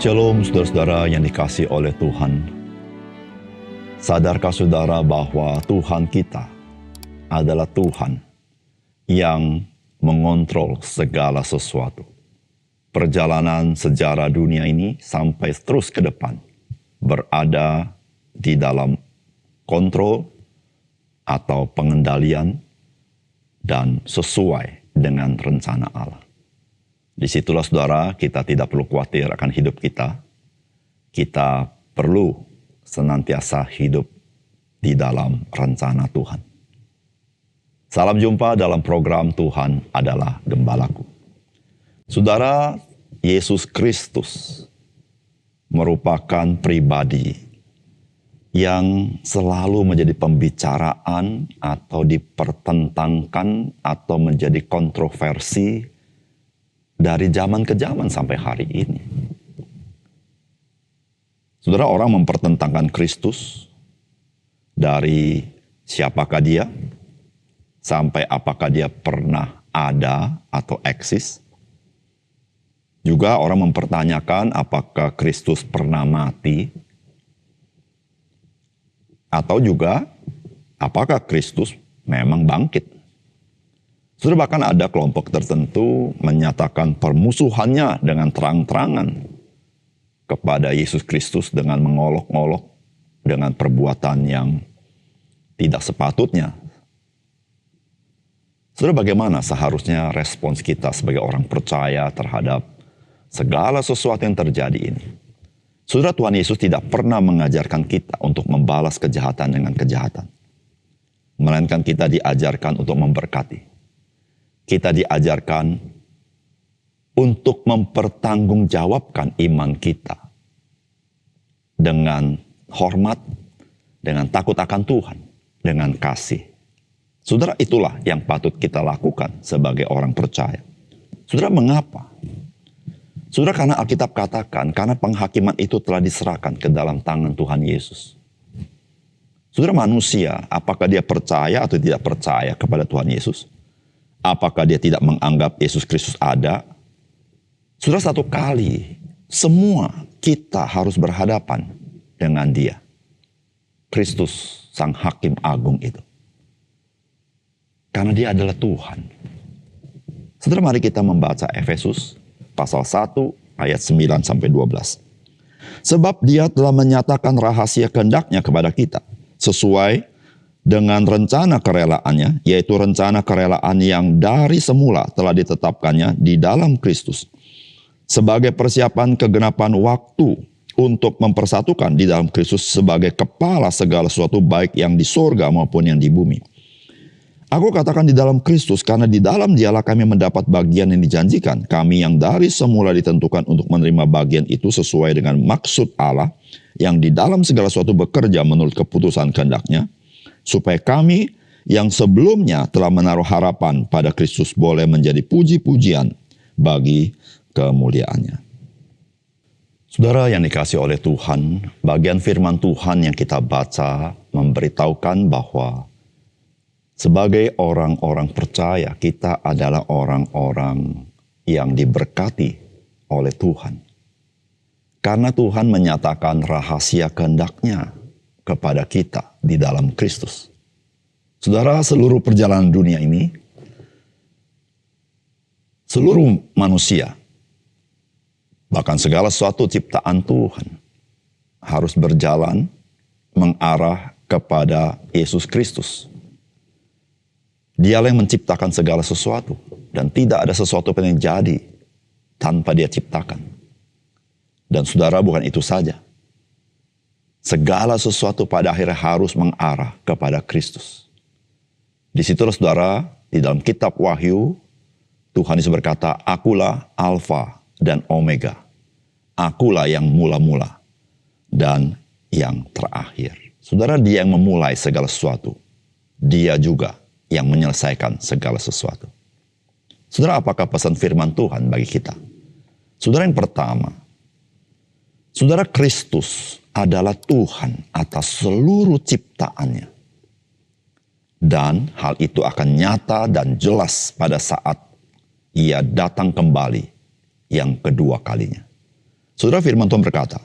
Shalom saudara-saudara yang dikasihi oleh Tuhan. Sadarkah saudara bahwa Tuhan kita adalah Tuhan yang mengontrol segala sesuatu. Perjalanan sejarah dunia ini sampai terus ke depan berada di dalam kontrol atau pengendalian dan sesuai dengan rencana Allah. Disitulah saudara, kita tidak perlu khawatir akan hidup kita. Kita perlu senantiasa hidup di dalam rencana Tuhan. Salam jumpa dalam program Tuhan adalah Gembalaku. Saudara, Yesus Kristus merupakan pribadi yang selalu menjadi pembicaraan atau dipertentangkan atau menjadi kontroversi dari zaman ke zaman sampai hari ini. Saudara, orang mempertentangkan Kristus dari siapakah dia, sampai apakah dia pernah ada atau eksis. Juga orang mempertanyakan apakah Kristus pernah mati, atau juga apakah Kristus memang bangkit. Sudah bahkan ada kelompok tertentu menyatakan permusuhannya dengan terang-terangan kepada Yesus Kristus dengan mengolok-olok dengan perbuatan yang tidak sepatutnya. Sudah bagaimana seharusnya respons kita sebagai orang percaya terhadap segala sesuatu yang terjadi ini? Saudara, Tuhan Yesus tidak pernah mengajarkan kita untuk membalas kejahatan dengan kejahatan. Melainkan kita diajarkan untuk memberkati. Kita diajarkan untuk mempertanggungjawabkan iman kita dengan hormat, dengan takut akan Tuhan, dengan kasih. Saudara, itulah yang patut kita lakukan sebagai orang percaya. Saudara, mengapa? Saudara, karena Alkitab katakan, karena penghakiman itu telah diserahkan ke dalam tangan Tuhan Yesus. Saudara, manusia, apakah dia percaya atau tidak percaya kepada Tuhan Yesus? Apakah dia tidak menganggap Yesus Kristus ada? Sudah satu kali, semua kita harus berhadapan dengan dia. Kristus, Sang Hakim Agung itu. Karena dia adalah Tuhan. Saudara, mari kita membaca Efesus pasal 1 ayat 9-12. Sebab dia telah menyatakan rahasia kehendaknya kepada kita, sesuai dengan rencana kerelaannya, yaitu rencana kerelaan yang dari semula telah ditetapkannya di dalam Kristus, sebagai persiapan kegenapan waktu untuk mempersatukan di dalam Kristus sebagai kepala segala sesuatu baik yang di sorga maupun yang di bumi. Aku katakan di dalam Kristus, karena di dalam dialah kami mendapat bagian yang dijanjikan, kami yang dari semula ditentukan untuk menerima bagian itu sesuai dengan maksud Allah, yang di dalam segala sesuatu bekerja menurut keputusan kehendaknya, supaya kami yang sebelumnya telah menaruh harapan pada Kristus boleh menjadi puji-pujian bagi kemuliaannya. Saudara yang dikasihi oleh Tuhan, bagian firman Tuhan yang kita baca memberitahukan bahwa sebagai orang-orang percaya, kita adalah orang-orang yang diberkati oleh Tuhan. Karena Tuhan menyatakan rahasia kehendaknya kepada kita di dalam Kristus. Saudara, seluruh perjalanan dunia ini, seluruh manusia, bahkan segala sesuatu ciptaan Tuhan, harus berjalan mengarah kepada Yesus Kristus. Dialah yang menciptakan segala sesuatu, dan tidak ada sesuatu pun yang jadi tanpa dia ciptakan. Dan saudara, bukan itu saja. Segala sesuatu pada akhirnya harus mengarah kepada Kristus. Disitulah saudara, di dalam kitab Wahyu, Tuhan Yesus berkata, akulah Alfa dan Omega. Akulah yang mula-mula dan yang terakhir. Saudara, dia yang memulai segala sesuatu. Dia juga yang menyelesaikan segala sesuatu. Saudara, apakah pesan firman Tuhan bagi kita? Saudara, yang pertama, saudara, Kristus adalah Tuhan atas seluruh ciptaannya. Dan hal itu akan nyata dan jelas pada saat ia datang kembali yang kedua kalinya. Saudara, firman Tuhan berkata,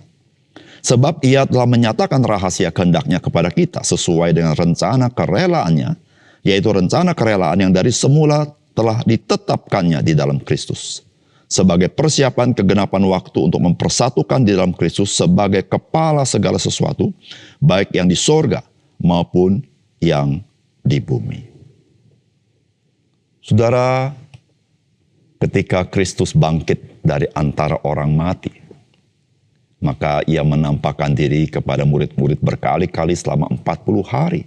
sebab ia telah menyatakan rahasia kehendak-Nya kepada kita sesuai dengan rencana kerelaannya, yaitu rencana kerelaan yang dari semula telah ditetapkannya di dalam Kristus, sebagai persiapan kegenapan waktu untuk mempersatukan di dalam Kristus sebagai kepala segala sesuatu, baik yang di sorga maupun yang di bumi. Saudara, ketika Kristus bangkit dari antara orang mati, maka ia menampakkan diri kepada murid-murid berkali-kali selama 40 hari.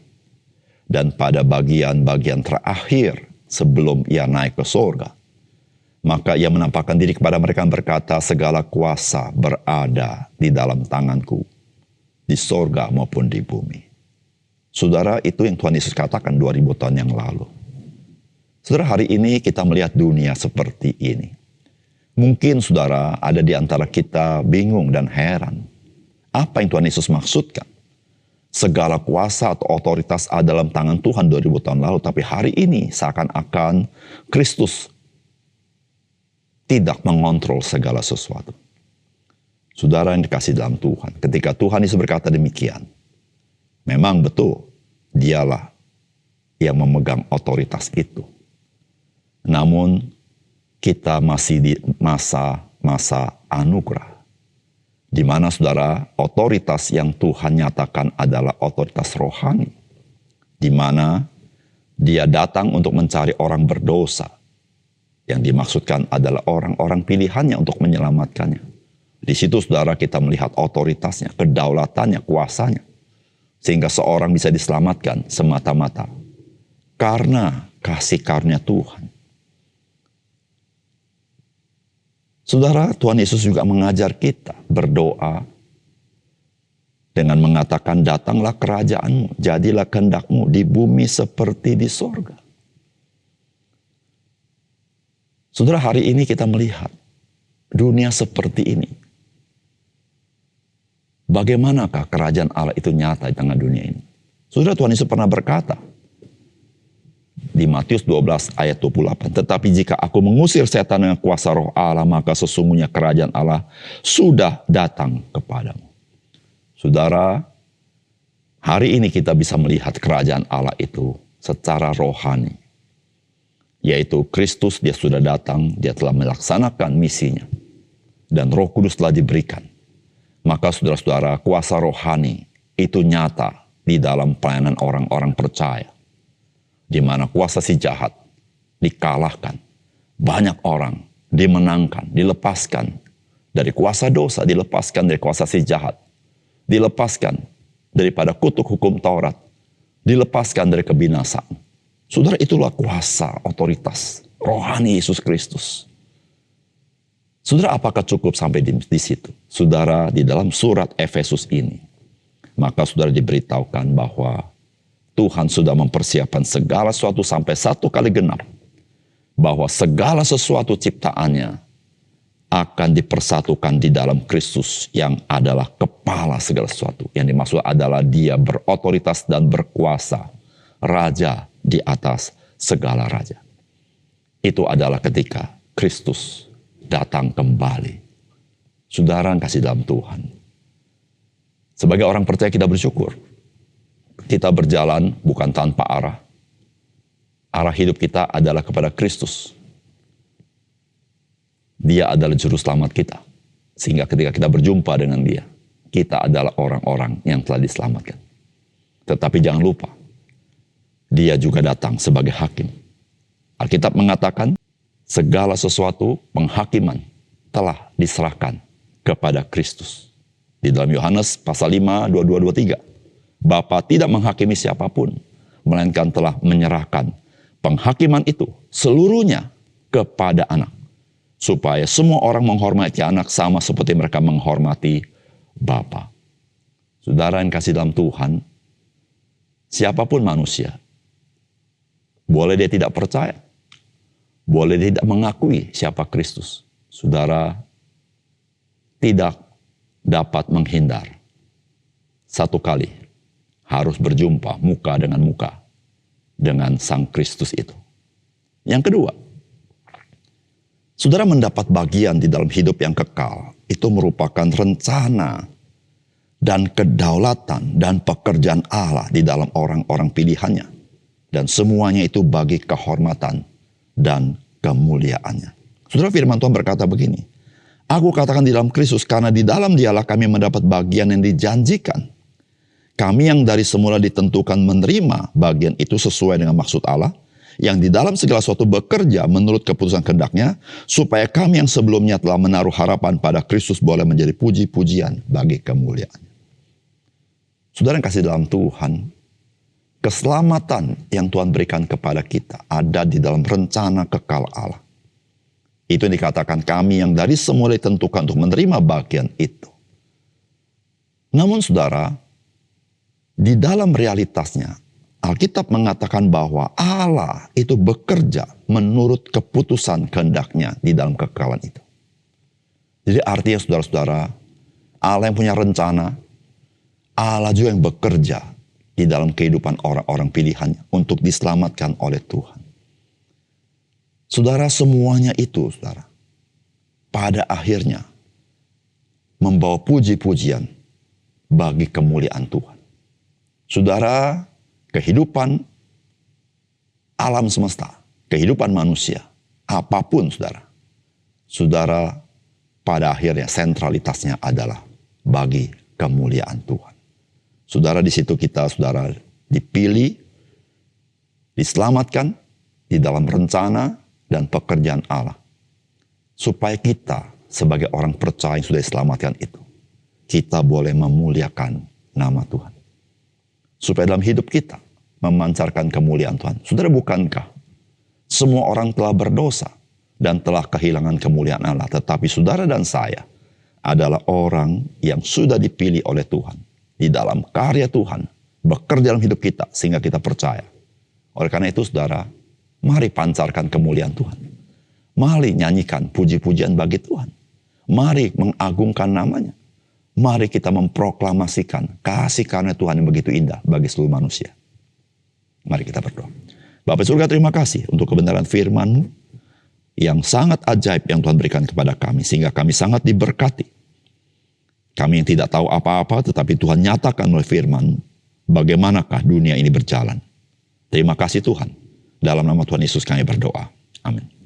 Dan pada bagian-bagian terakhir sebelum ia naik ke surga, maka ia menampakkan diri kepada mereka dan berkata, segala kuasa berada di dalam tanganku, di surga maupun di bumi. Saudara, itu yang Tuhan Yesus katakan 2000 tahun yang lalu. Saudara, hari ini kita melihat dunia seperti ini. Mungkin saudara ada di antara kita bingung dan heran. Apa yang Tuhan Yesus maksudkan? Segala kuasa atau otoritas ada dalam tangan Tuhan 2000 tahun lalu. Tapi hari ini seakan-akan Kristus tidak mengontrol segala sesuatu. Saudara yang dikasih dalam Tuhan. Ketika Tuhan Yesus berkata demikian. Memang betul dialah yang memegang otoritas itu. Namun kita masih di masa anugerah, di mana saudara otoritas yang Tuhan nyatakan adalah otoritas rohani, di mana Dia datang untuk mencari orang berdosa, yang dimaksudkan adalah orang-orang pilihannya untuk menyelamatkannya. Di situ saudara kita melihat otoritasnya, kedaulatannya, kuasanya, sehingga seorang bisa diselamatkan semata-mata karena kasih karunia Tuhan. Saudara, Tuhan Yesus juga mengajar kita berdoa dengan mengatakan, datanglah kerajaanmu, jadilah kehendak-Mu di bumi seperti di sorga. Saudara, hari ini kita melihat dunia seperti ini. Bagaimanakah kerajaan Allah itu nyata di tengah dunia ini? Saudara, Tuhan Yesus pernah berkata, di Matius 12 ayat 28. Tetapi jika aku mengusir setan dengan kuasa roh Allah, maka sesungguhnya kerajaan Allah sudah datang kepadamu. Saudara, hari ini kita bisa melihat kerajaan Allah itu secara rohani. Yaitu Kristus, Dia sudah datang, Dia telah melaksanakan misinya. Dan Roh Kudus telah diberikan. Maka saudara-saudara, kuasa rohani itu nyata di dalam pelayanan orang-orang percaya. Di mana kuasa si jahat dikalahkan. Banyak orang dimenangkan, dilepaskan dari kuasa dosa, dilepaskan dari kuasa si jahat. Dilepaskan daripada kutuk hukum Taurat. Dilepaskan dari kebinasaan. Saudara, itulah kuasa otoritas rohani Yesus Kristus. Saudara, apakah cukup sampai di situ? Saudara, di dalam surat Efesus ini, maka saudara diberitahukan bahwa Tuhan sudah mempersiapkan segala sesuatu sampai 1 kali genap. Bahwa segala sesuatu ciptaannya akan dipersatukan di dalam Kristus yang adalah kepala segala sesuatu. Yang dimaksud adalah Dia berotoritas dan berkuasa. Raja di atas segala raja. Itu adalah ketika Kristus datang kembali. Saudara yang kasih dalam Tuhan. Sebagai orang percaya kita bersyukur. Kita berjalan bukan tanpa arah. Arah hidup kita adalah kepada Kristus. Dia adalah juru selamat kita. Sehingga ketika kita berjumpa dengan Dia, kita adalah orang-orang yang telah diselamatkan. Tetapi jangan lupa, Dia juga datang sebagai hakim. Alkitab mengatakan, segala sesuatu penghakiman telah diserahkan kepada Kristus. Di dalam Yohanes pasal 5, 22-23. Bapa tidak menghakimi siapapun, melainkan telah menyerahkan penghakiman itu seluruhnya kepada anak. Supaya semua orang menghormati anak sama seperti mereka menghormati Bapa. Saudara yang kasih dalam Tuhan, siapapun manusia, boleh dia tidak percaya, boleh dia tidak mengakui siapa Kristus. Saudara tidak dapat menghindar. Satu kali harus berjumpa muka dengan Sang Kristus itu. Yang kedua, Saudara mendapat bagian di dalam hidup yang kekal, itu merupakan rencana dan kedaulatan dan pekerjaan Allah di dalam orang-orang pilihannya. Dan semuanya itu bagi kehormatan dan kemuliaannya. Saudara, firman Tuhan berkata begini, aku katakan di dalam Kristus, karena di dalam Dialah kami mendapat bagian yang dijanjikan. Kami yang dari semula ditentukan menerima bagian itu sesuai dengan maksud Allah, yang di dalam segala sesuatu bekerja menurut keputusan kehendak-Nya, supaya kami yang sebelumnya telah menaruh harapan pada Kristus boleh menjadi puji-pujian bagi kemuliaan. Saudara yang kasih dalam Tuhan, keselamatan yang Tuhan berikan kepada kita ada di dalam rencana kekal Allah. Itu yang dikatakan kami yang dari semula ditentukan untuk menerima bagian itu. Namun saudara, di dalam realitasnya, Alkitab mengatakan bahwa Allah itu bekerja menurut keputusan kehendak-Nya di dalam kekekalan itu. Jadi artinya saudara-saudara, Allah yang punya rencana, Allah juga yang bekerja di dalam kehidupan orang-orang pilihannya untuk diselamatkan oleh Tuhan. Saudara, semuanya itu, saudara, pada akhirnya membawa puji-pujian bagi kemuliaan Tuhan. Saudara, kehidupan alam semesta, kehidupan manusia, apapun saudara. Saudara, pada akhirnya sentralitasnya adalah bagi kemuliaan Tuhan. Saudara, di situ kita, saudara, dipilih, diselamatkan di dalam rencana dan pekerjaan Allah. Supaya kita sebagai orang percaya yang sudah diselamatkan itu, kita boleh memuliakan nama Tuhan. Supaya dalam hidup kita memancarkan kemuliaan Tuhan. Saudara, bukankah semua orang telah berdosa dan telah kehilangan kemuliaan Allah, tetapi saudara dan saya adalah orang yang sudah dipilih oleh Tuhan di dalam karya Tuhan, bekerja dalam hidup kita sehingga kita percaya. Oleh karena itu saudara, mari pancarkan kemuliaan Tuhan. Mari nyanyikan puji-pujian bagi Tuhan. Mari mengagungkan namanya. Mari kita memproklamasikan kasih karunia Tuhan yang begitu indah bagi seluruh manusia. Mari kita berdoa. Bapa surga, terima kasih untuk kebenaran firman-Mu yang sangat ajaib yang Tuhan berikan kepada kami, sehingga kami sangat diberkati. Kami yang tidak tahu apa-apa, tetapi Tuhan nyatakan melalui firman bagaimanakah dunia ini berjalan. Terima kasih Tuhan. Dalam nama Tuhan Yesus kami berdoa. Amin.